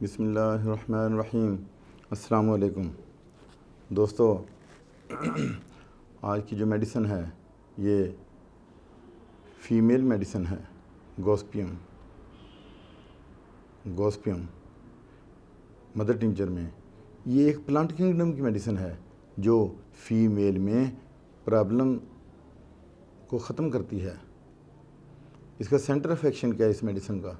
بسم اللہ الرحمن الرحیم۔ السلام علیکم دوستو، آج کی جو میڈیسن ہے یہ فیمیل میڈیسن ہے، گوسپیم مدر ٹنچر میں۔ یہ ایک پلانٹ کنگڈم کی میڈیسن ہے جو فیمیل میں پرابلم کو ختم کرتی ہے۔ اس کا سینٹر آف ایکشن کیا ہے اس میڈیسن کا؟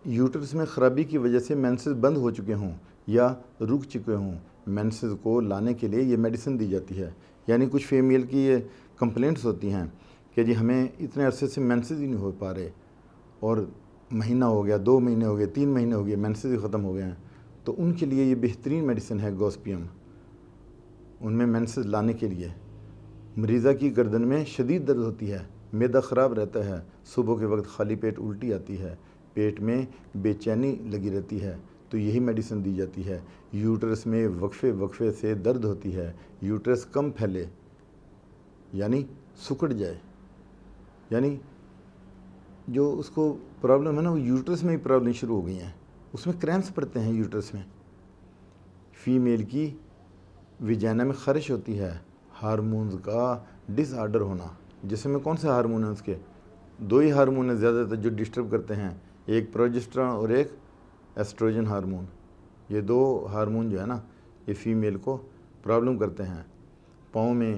یوٹرس میں خرابی کی وجہ سے مینسز بند ہو چکے ہوں یا رک چکے ہوں، مینسز کو لانے کے لیے یہ میڈیسن دی جاتی ہے۔ یعنی کچھ فیمیل کی یہ کمپلینٹس ہوتی ہیں کہ جی ہمیں اتنے عرصے سے مینسز ہی نہیں ہو پا رہے، اور مہینہ ہو گیا، 2 مہینے ہو گئے، 3 مہینے ہو گئے، مینسز ہی ختم ہو گئے ہیں، تو ان کے لیے یہ بہترین میڈیسن ہے گوسپیم، ان میں مینسز لانے کے لیے۔ مریضہ کی گردن میں شدید درد ہوتی ہے، معدہ خراب رہتا ہے، صبح کے وقت خالی پیٹ الٹی آتی ہے، پیٹ میں بے چینی لگی رہتی ہے، تو یہی میڈیسن دی جاتی ہے۔ یوٹرس میں وقفے سے درد ہوتی ہے، یوٹرس کم پھیلے یعنی سکڑ جائے، یعنی جو اس کو پرابلم ہے نا وہ یوٹرس میں ہی پرابلم شروع ہو گئی ہیں، اس میں کریمپس پڑتے ہیں یوٹرس میں۔ فیمیل کی ویجائنا میں خارش ہوتی ہے، ہارمونز کا ڈس آرڈر ہونا۔ جسم میں کون سے ہارمون ہیں؟ اس کے 2 ہی ہارمون ہیں زیادہ تر جو ڈسٹرب کرتے ہیں، ایک پروجسٹرون اور ایک ایسٹروجن ہارمون۔ یہ 2 ہارمون جو ہے نا یہ فیمیل کو پرابلم کرتے ہیں۔ پاؤں میں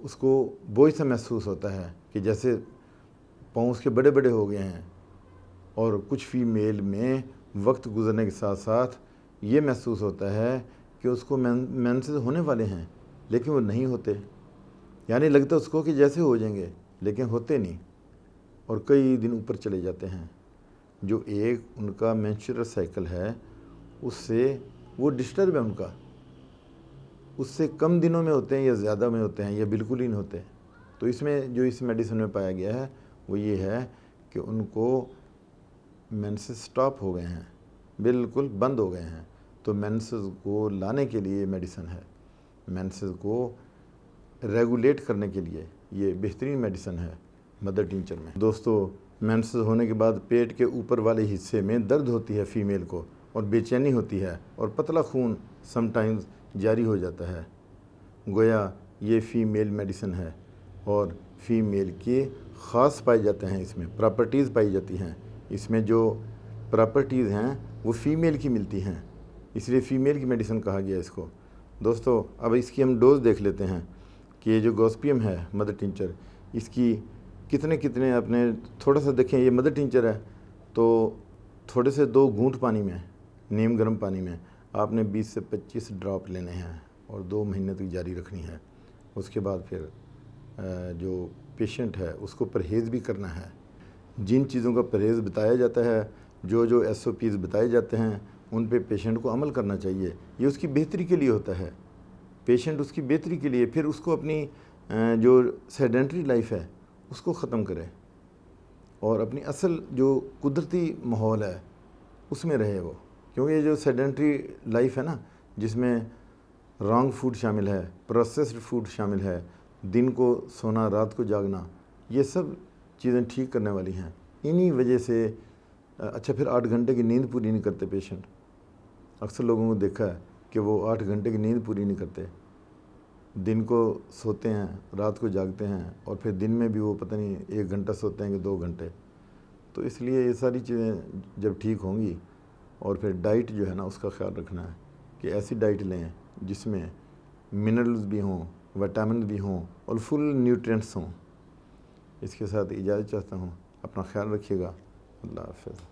اس کو بوجھ سا محسوس ہوتا ہے کہ جیسے پاؤں اس کے بڑے بڑے ہو گئے ہیں، اور کچھ فیمیل میں وقت گزرنے کے ساتھ ساتھ یہ محسوس ہوتا ہے کہ اس کو مینسز ہونے والے ہیں لیکن وہ نہیں ہوتے، یعنی لگتا ہے اس کو کہ جیسے ہو جائیں گے لیکن ہوتے نہیں، اور کئی دن اوپر چلے جاتے ہیں۔ جو ایک ان کا مینسٹرل سائیکل ہے اس سے وہ ڈسٹرب ہے ان کا، اس سے کم دنوں میں ہوتے ہیں یا زیادہ میں ہوتے ہیں یا بالکل ہی نہیں ہوتے۔ تو اس میں جو اس میڈیسن میں پایا گیا ہے وہ یہ ہے کہ ان کو مینسز سٹاپ ہو گئے ہیں، بالکل بند ہو گئے ہیں، تو مینسز کو لانے کے لیے یہ میڈیسن ہے، مینسز کو ریگولیٹ کرنے کے لیے یہ بہترین میڈیسن ہے مدر ٹنچر میں۔ دوستو، مینسز ہونے کے بعد پیٹ کے اوپر والے حصے میں درد ہوتی ہے فیمیل کو، اور بے چینی ہوتی ہے، اور پتلا خون سم ٹائمز جاری ہو جاتا ہے۔ گویا یہ فیمیل میڈیسن ہے، اور فیمیل کے خاص پائے جاتے ہیں، اس میں پراپرٹیز پائی جاتی ہیں، اس میں جو پراپرٹیز ہیں وہ فیمیل کی ملتی ہیں، اس لیے فیمیل کی میڈیسن کہا گیا اس کو۔ دوستو، اب اس کی ہم ڈوز دیکھ لیتے ہیں کہ یہ جو گوسپیم ہے مدر ٹنچر، اس کی کتنے اپنے تھوڑا سا دیکھیں، یہ مدر ٹنچر ہے تو تھوڑے سے 2 گھونٹ پانی میں، نیم گرم پانی میں آپ نے 20 سے 25 ڈراپ لینے ہیں، اور 2 مہینے تک جاری رکھنی ہے۔ اس کے بعد پھر جو پیشنٹ ہے اس کو پرہیز بھی کرنا ہے۔ جن چیزوں کا پرہیز بتایا جاتا ہے، جو SOPs بتائے جاتے ہیں، ان پہ پیشنٹ کو عمل کرنا چاہیے۔ یہ اس کی بہتری کے لیے ہوتا ہے، پیشنٹ اس کی بہتری کے لیے پھر اس کو اپنی جو سیڈنٹری لائف ہے اس کو ختم کرے، اور اپنی اصل جو قدرتی ماحول ہے اس میں رہے وہ، کیونکہ یہ جو سیڈنٹری لائف ہے نا، جس میں رانگ فوڈ شامل ہے، پروسیسڈ فوڈ شامل ہے، دن کو سونا رات کو جاگنا، یہ سب چیزیں ٹھیک کرنے والی ہیں۔ انہی وجہ سے اچھا پھر 8 گھنٹے کی نیند پوری نہیں کرتے پیشنٹ، اکثر لوگوں کو دیکھا ہے کہ وہ 8 گھنٹے کی نیند پوری نہیں کرتے، دن کو سوتے ہیں رات کو جاگتے ہیں، اور پھر دن میں بھی وہ پتہ نہیں 1 گھنٹہ سوتے ہیں کہ 2 گھنٹے۔ تو اس لیے یہ ساری چیزیں جب ٹھیک ہوں گی، اور پھر ڈائٹ جو ہے نا اس کا خیال رکھنا ہے کہ ایسی ڈائٹ لیں جس میں منرلز بھی ہوں، وٹامن بھی ہوں، اور فل نیوٹرینٹس ہوں۔ اس کے ساتھ اجازت چاہتا ہوں، اپنا خیال رکھیے گا، اللہ حافظ۔